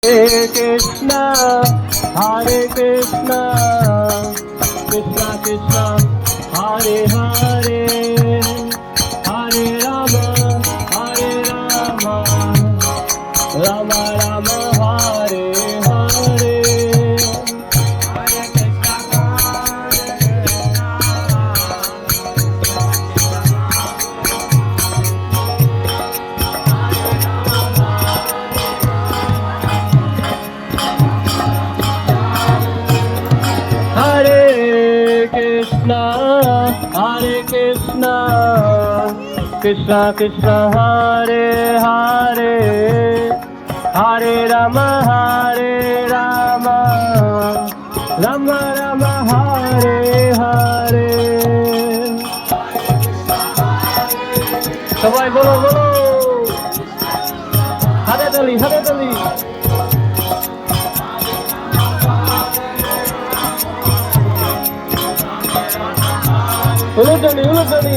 Krishna, Hare Krishna, Krishna Krishna, Hare Hare, Hare Rama, Hare Rama, Rama Rama, Hare Hare. Hare Krishna, Hare Krishna, Krishna Krishna, Hare Hare, Hare Rama, Hare Rama, Rama Rama, Hare Hare. সবাই বলো বলো, হাতে তালি হাতে তালি। উলুধ্বনি উলুধ্বনি।